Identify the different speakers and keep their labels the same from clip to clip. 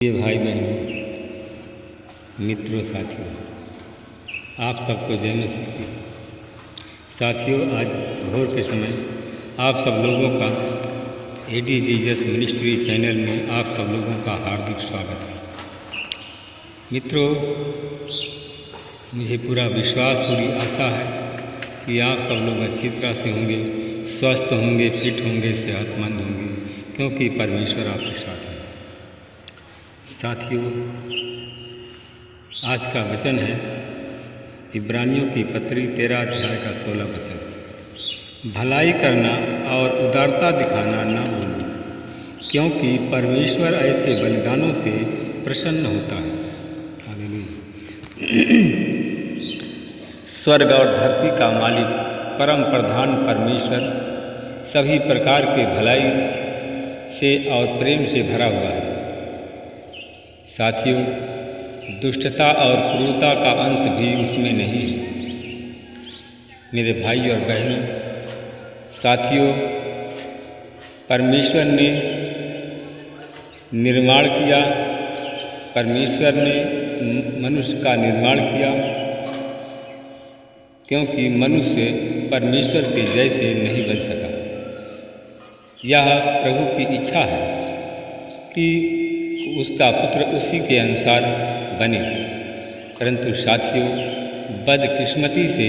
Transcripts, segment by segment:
Speaker 1: ये भाई बहनों, मित्रों, साथियों, आप सबको जय मसीह। साथियों, आज भोर के समय आप सब लोगों का एडी जीसस मिनिस्ट्री चैनल में आप सब लोगों का हार्दिक स्वागत है। मित्रों, मुझे पूरा विश्वास, पूरी आशा है कि आप सब लोग अच्छी तरह से होंगे, स्वस्थ होंगे, फिट होंगे, सेहतमंद होंगे, क्योंकि परमेश्वर आपके साथ है। साथियों, आज का वचन है इब्रानियों की पत्री 13 अध्याय का 16 वचन। भलाई करना और उदारता दिखाना ना भूलो, क्योंकि परमेश्वर ऐसे बलिदानों से प्रसन्न होता है। हालेलुया। स्वर्ग और धरती का मालिक, परम प्रधान परमेश्वर सभी प्रकार के भलाई से और प्रेम से भरा हुआ है। साथियों, दुष्टता और क्रूरता का अंश भी उसमें नहीं है। मेरे भाई और बहनों, साथियों, परमेश्वर ने निर्माण किया, परमेश्वर ने मनुष्य का निर्माण किया, क्योंकि मनुष्य परमेश्वर के जैसे नहीं बन सका। यह प्रभु की इच्छा है कि उसका पुत्र उसी के अनुसार बने, परंतु साथियों, बदकिस्मती से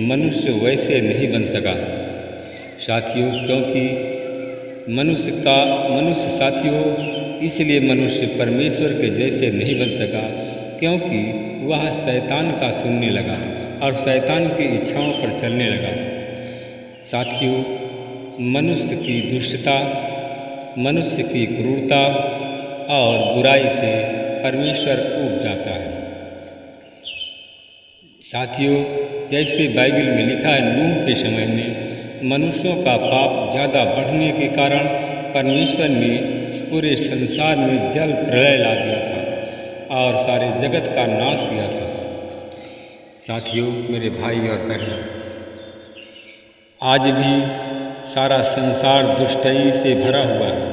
Speaker 1: मनुष्य वैसे नहीं बन सका। साथियों, क्योंकि मनुष्य साथियों, इसलिए मनुष्य परमेश्वर के जैसे नहीं बन सका क्योंकि वह शैतान का सुनने लगा और शैतान की इच्छाओं पर चलने लगा। साथियों, मनुष्य की दुष्टता, मनुष्य की क्रूरता और बुराई से परमेश्वर ऊब जाता है। साथियों, जैसे बाइबल में लिखा है, नूह के समय में मनुष्यों का पाप ज़्यादा बढ़ने के कारण परमेश्वर ने पूरे संसार में जल प्रलय ला दिया था और सारे जगत का नाश किया था। साथियों, मेरे भाई और बहनों, आज भी सारा संसार दुष्टई से भरा हुआ है।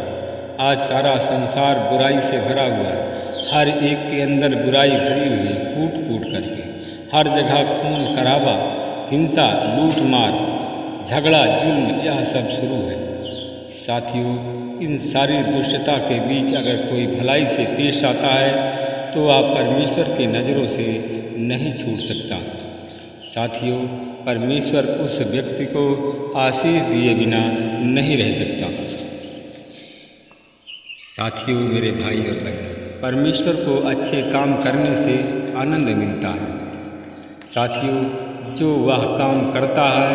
Speaker 1: आज सारा संसार बुराई से भरा हुआ है। हर एक के अंदर बुराई भरी हुई है, कूट कूट करके। हर जगह खून खराबा, हिंसा, लूट मार, झगड़ा, जुल्म, यह सब शुरू है। साथियों, इन सारी दुष्टता के बीच अगर कोई भलाई से पेश आता है तो वह परमेश्वर की नज़रों से नहीं छूट सकता। साथियों, परमेश्वर उस व्यक्ति को आशीष दिए बिना नहीं रह सकता। साथियों, मेरे भाई और बहन, परमेश्वर को अच्छे काम करने से आनंद मिलता है। साथियों, जो वह काम करता है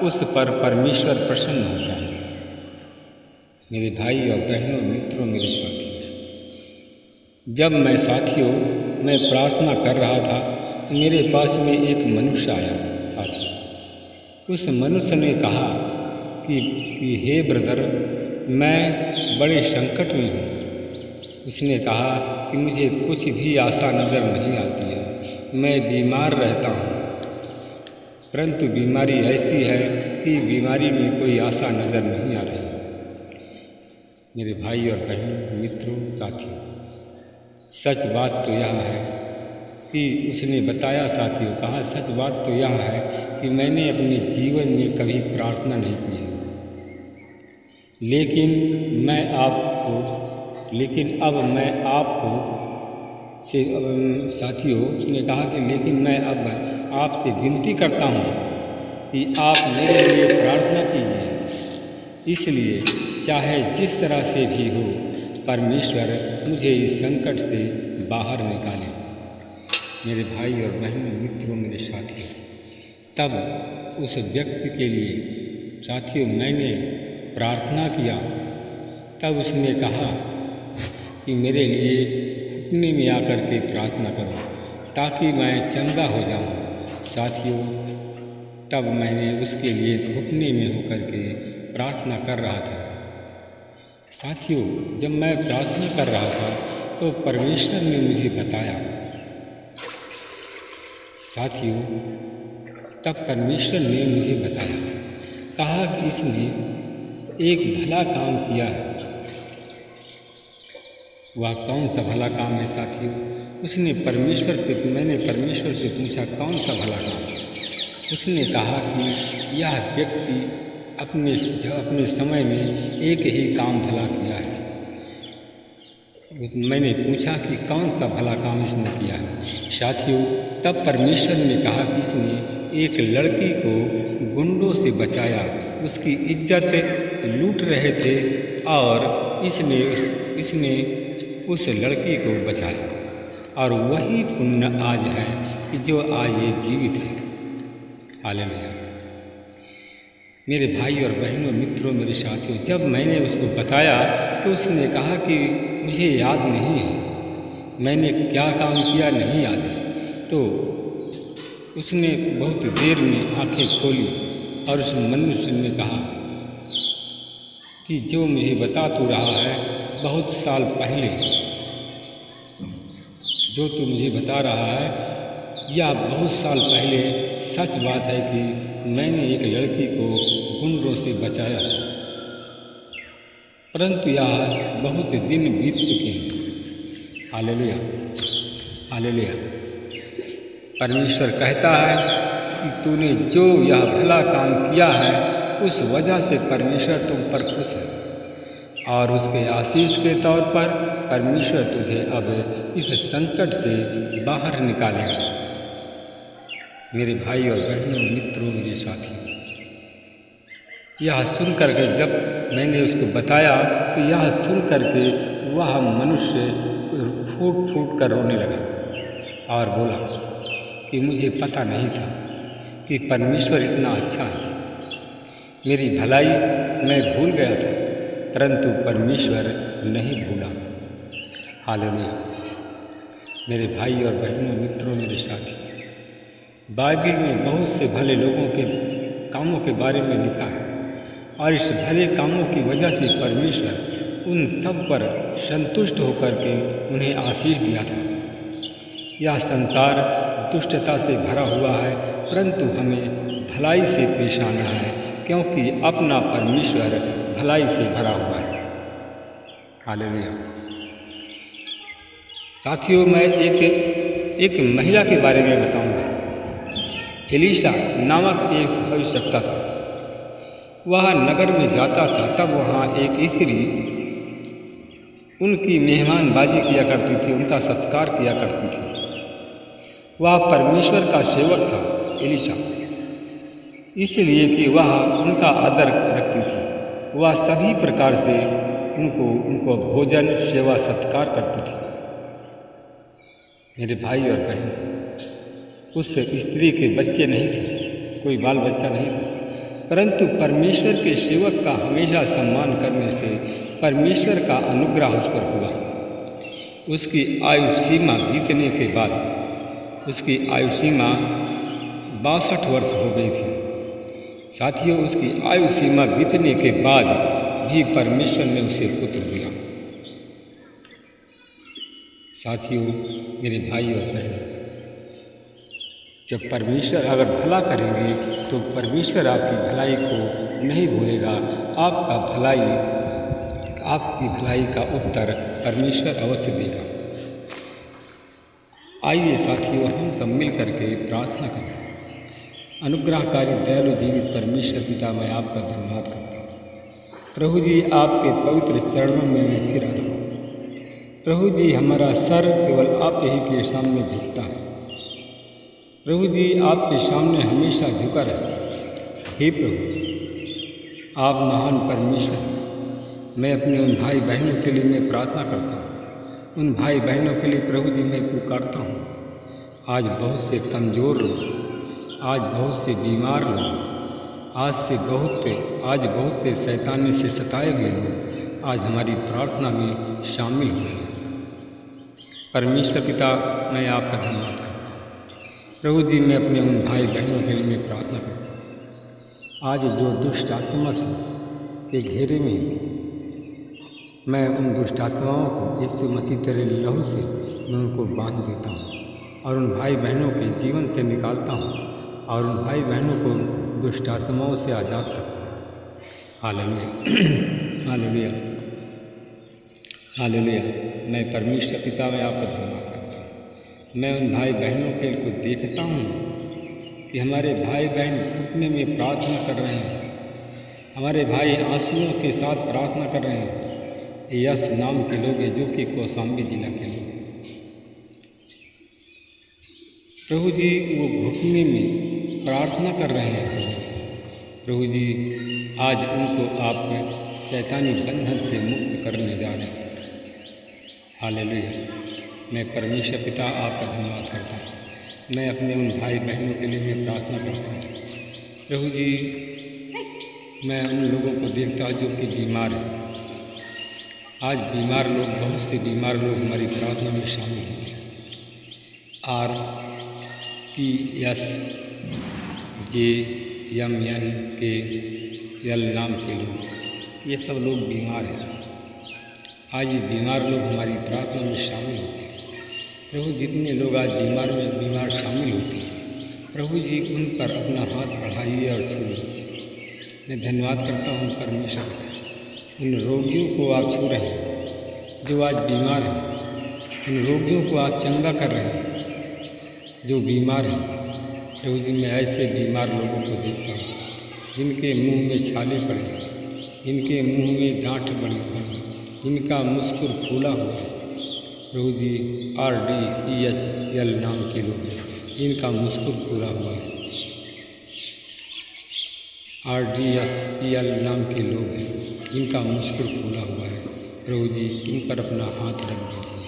Speaker 1: उस पर परमेश्वर प्रसन्न होता है। मेरे भाई और बहनों, मित्रों, मेरे साथियों, जब मैं प्रार्थना कर रहा था तो मेरे पास में एक मनुष्य आया। साथियों, उस मनुष्य ने कहा कि हे ब्रदर, मैं बड़े संकट में हूँ। उसने कहा कि मुझे कुछ भी आशा नज़र नहीं आती है, मैं बीमार रहता हूँ, परंतु बीमारी ऐसी है कि बीमारी में कोई आशा नज़र नहीं आ रही। मेरे भाई और बहनों, मित्रों, साथियों, सच बात तो यह है कि उसने बताया, साथियों, कहा सच बात तो यह है कि मैंने अपने जीवन में कभी प्रार्थना नहीं की है, लेकिन अब मैं आपको साथियों, उसने कहा कि लेकिन मैं अब आपसे विनती करता हूँ कि आप मेरे लिए प्रार्थना कीजिए। इसलिए चाहे जिस तरह से भी हो, परमेश्वर मुझे इस संकट से बाहर निकाले। मेरे भाई और बहनों, मित्रों, मेरे साथियों, तब उस व्यक्ति के लिए, साथियों, मैंने प्रार्थना किया। तब उसने कहा कि मेरे लिए घुटने में आकर के प्रार्थना करो ताकि मैं चंगा हो जाऊं। साथियों, तब मैंने उसके लिए घुटने में होकर के प्रार्थना कर रहा था। साथियों, जब मैं प्रार्थना कर रहा था तो परमेश्वर ने मुझे बताया। साथियों, तब परमेश्वर ने मुझे बताया, कहा कि इसने एक भला काम किया है। वह कौन सा भला काम है साथियों? मैंने परमेश्वर से पूछा कौन सा भला काम? उसने कहा कि यह व्यक्ति अपने समय में एक ही काम भला किया है। मैंने पूछा कि कौन सा भला काम इसने किया है? साथियों, तब परमेश्वर ने कहा कि इसने एक लड़की को गुंडों से बचाया, उसकी इज्जत लूट रहे थे और इसने उस लड़की को बचाया। और वही पुण्य आज है कि जो आज ये जीवित है। हालेलुया। मेरे भाई और बहनों, मित्रों, मेरे साथियों, जब मैंने उसको बताया तो उसने कहा कि मुझे याद नहीं है, मैंने क्या काम किया नहीं याद है। तो उसने बहुत देर में आंखें खोली और उस मनुष्य ने कहा कि जो मुझे बता तो रहा है, बहुत साल पहले जो तू मुझे बता रहा है या बहुत साल पहले सच बात है कि मैंने एक लड़की को गुंडों से बचाया था, परंतु यह बहुत दिन बीत चुके हैं। Hallelujah, hallelujah. परमेश्वर कहता है कि तूने जो यह भला काम किया है उस वजह से परमेश्वर तुम पर खुश है और उसके आशीष के तौर पर परमेश्वर तुझे अब इस संकट से बाहर निकालेगा। मेरे भाई और बहनों, मित्रों, मेरे साथियों, यह सुन करके जब मैंने उसको बताया तो यह सुन करके वह मनुष्य फूट फूट कर रोने लगा और बोला कि मुझे पता नहीं था कि परमेश्वर इतना अच्छा है। मेरी भलाई मैं भूल गया था, परंतु परमेश्वर नहीं भूला। हालेलुया। मेरे भाई और बहनों, मित्रों, मेरे साथी, बाइबिल में बहुत से भले लोगों के कामों के बारे में लिखा है और इस भले कामों की वजह से परमेश्वर उन सब पर संतुष्ट होकर के उन्हें आशीष दिया था। यह संसार दुष्टता से भरा हुआ है, परंतु हमें भलाई से पेश आना है, क्योंकि अपना परमेश्वर भलाई से भरा हुआ है। हालेलुया। साथियों, मैं एक महिला के बारे में बताऊंगा। एलीशा नामक एक भविष्यवक्ता था। वह नगर में जाता था, तब वहाँ एक स्त्री उनकी मेहमानबाजी किया करती थी, उनका सत्कार किया करती थी। वह परमेश्वर का सेवक था एलीशा, इसलिए कि वह उनका आदर रखती थी। वह सभी प्रकार से उनको भोजन, सेवा, सत्कार करती थी। मेरे भाई और बहन, उस स्त्री के बच्चे नहीं थे, कोई बाल बच्चा नहीं था, परंतु परमेश्वर के सेवक का हमेशा सम्मान करने से परमेश्वर का अनुग्रह उस पर हुआ। उसकी आयु सीमा बीतने के बाद उसकी आयु सीमा 62 वर्ष हो गई थी। साथियों, उसकी आयु सीमा बीतने के बाद भी परमेश्वर ने उसे पुत्र दिया। साथियों, मेरे भाई और बहन, जब परमेश्वर अगर भला करेंगे तो परमेश्वर आपकी भलाई को नहीं भूलेगा। आपकी भलाई का उत्तर परमेश्वर अवश्य देगा। आइए साथियों, हम सब मिल करके प्रार्थना करें। अनुग्रहकारी दयालु जीवित परमेश्वर पिता, मैं आपका धन्यवाद करता हूँ। प्रभु जी, आपके पवित्र चरणों में मैं फिर आ रहा हूँ। प्रभु जी, हमारा सर केवल आप ही के सामने झुकता है। प्रभु जी, आपके सामने हमेशा झुका रहे। हे प्रभु, आप महान परमेश्वर। मैं अपने उन भाई बहनों के लिए मैं प्रार्थना करता हूँ। उन भाई बहनों के लिए प्रभु जी मैं पुकारता हूँ। आज बहुत से कमज़ोर लोग, आज बहुत से बीमार लोग, आज बहुत से शैतानी से सताए हुए लोग आज हमारी प्रार्थना में शामिल हुए हैं। परमेश्वर पिता, मैं आपका धन्यवाद करता हूँ। प्रभु जी, मैं अपने उन भाई बहनों के लिए मैं प्रार्थना करता हूँ। आज जो दुष्ट आत्मा से के घेरे में मैं उन दुष्ट आत्माओं को यीशु मसीह तेरे लहू से मैं उनको बांध देता हूँ और उन भाई बहनों के जीवन से निकालता हूँ और उन भाई बहनों को दुष्ट आत्माओं से आज़ाद करता हूँ। Hallelujah, hallelujah, hallelujah. मैं परमेश्वर पिता में आपका धन्यवाद करता हूँ। मैं उन भाई बहनों के को देखता हूँ कि हमारे भाई बहन घुटने में प्रार्थना कर रहे हैं, हमारे भाई आंसुओं के साथ प्रार्थना कर रहे हैं। यस नाम के लोग हैं जो कि कौशाम्बी जिला के लोग हैं। प्रभु जी वो घुटने में प्रार्थना कर रहे हैं। प्रभु जी आज उनको आप शैतानी बंधन से मुक्त करने जा रहे हैं। हालेलुया। मैं परमेश्वर पिता आपका धन्यवाद करता हूँ। मैं अपने उन भाई बहनों के लिए मैं प्रार्थना करता हूँ। प्रभु जी मैं उन लोगों को देखता हूँ जो कि बीमार हैं। आज बीमार लोग, बहुत से बीमार लोग हमारी प्रार्थना में शामिल हैं। RPSJMNKL नाम के लोग, ये सब लोग बीमार हैं। आज ये बीमार लोग हमारी प्रार्थना में शामिल होते हैं। प्रभु जितने लोग आज बीमार शामिल होते हैं, प्रभु जी उन पर अपना हाथ बढ़ाइए और छूइए। मैं धन्यवाद करता हूँ परमेश्वर का, उन रोगियों को आप छू रहे हैं जो आज बीमार हैं। उन रोगियों को आप चंगा कर रहे हैं जो बीमार हैं। प्रभु जी मैं ऐसे बीमार लोगों को देखता हूँ जिनके मुंह में छाले पड़े हैं, जिनके मुंह में गांठ बनी हुई, जिनका मुस्कुर फूला हुआ है। प्रभु जी RDEHL नाम के लोग हैं जिनका मुस्कुर फूला हुआ है। RDSEL नाम के लोग हैं जिनका मुस्कुर फूला हुआ है। प्रभु जी इन पर अपना हाथ रख दीजिए।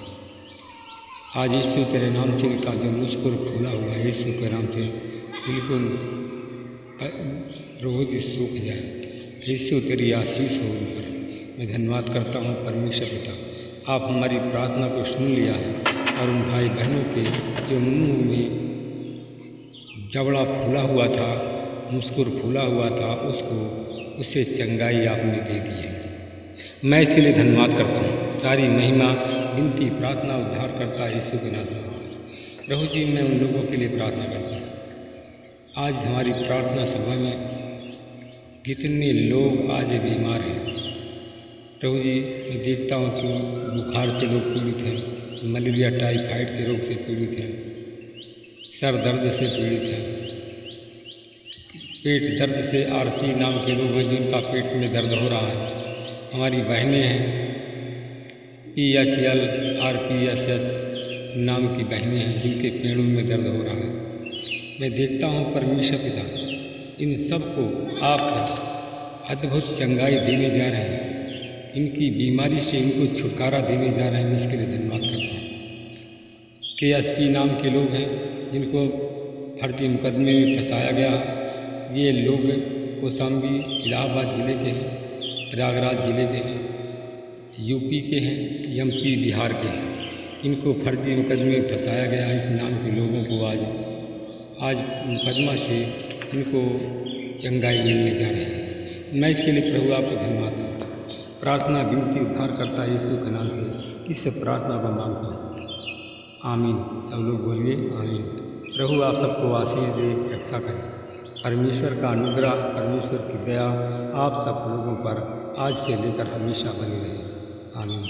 Speaker 1: आज यीशु तेरे नाम से इनका जो मुस्कुर फूला हुआ है, यीशु के नाम से बिल्कुल प्रभु जी सूख जाए। यीशु तेरी आशीष हो उन पर। मैं धन्यवाद करता हूँ परमेश्वर पिता, आप हमारी प्रार्थना को सुन लिया है और उन भाई बहनों के जो मुंह में जबड़ा फूला हुआ था, मुस्कुर फूला हुआ था, उससे चंगाई आपने दे दी है। मैं इसके लिए धन्यवाद करता हूँ। सारी महिमा, विनती, प्रार्थना, उद्धार करता है यीशु के नाम में। प्रभु जी मैं उन लोगों के लिए प्रार्थना करता हूँ। आज हमारी प्रार्थना सभा में कितने लोग आज बीमार हैं। प्रभु जी मैं देखता हूँ कि बुखार से लोग पीड़ित हैं, मलेरिया टाइफाइड के रोग से पीड़ित हैं, सर दर्द से पीड़ित हैं, पेट दर्द से RC नाम के लोग हैं जिनका पेट में दर्द हो रहा है। हमारी बहनें हैं PSL RPSH नाम की बहनें हैं जिनके पेड़ों में दर्द हो रहा है। मैं देखता हूँ परमेश्वर पिता इन सब को आप अद्भुत चंगाई देने जा रहे हैं। इनकी बीमारी से इनको छुटकारा देने जा रहे हैं। मैं इसके लिए धन्यवाद करता हूँ। KSP नाम के लोग हैं जिनको फर्जी मुकदमे में फंसाया गया। ये लोग कौशाम्बी इलाहाबाद ज़िले के हैं, प्रयागराज ज़िले के हैं, UP के हैं, MP बिहार के हैं। इनको फर्जी मुकदमे में फंसाया गया है। इस नाम के लोगों को आज मुकदमा से इनको चंगाई मिलने जा रही है। मैं इसके लिए प्रभु आपको धन्यवाद करता हूँ। प्रार्थना, विनती, उद्धार करता है यीशु के नाम से इस प्रार्थना को मांगता हूँ। आमीन। सब लोग बोलिए आमीन। प्रभु आप सबको आशीष दे, रक्षा करें। परमेश्वर का अनुग्रह, परमेश्वर की दया आप सब लोगों पर आज से लेकर हमेशा बनी रहे। आमीन।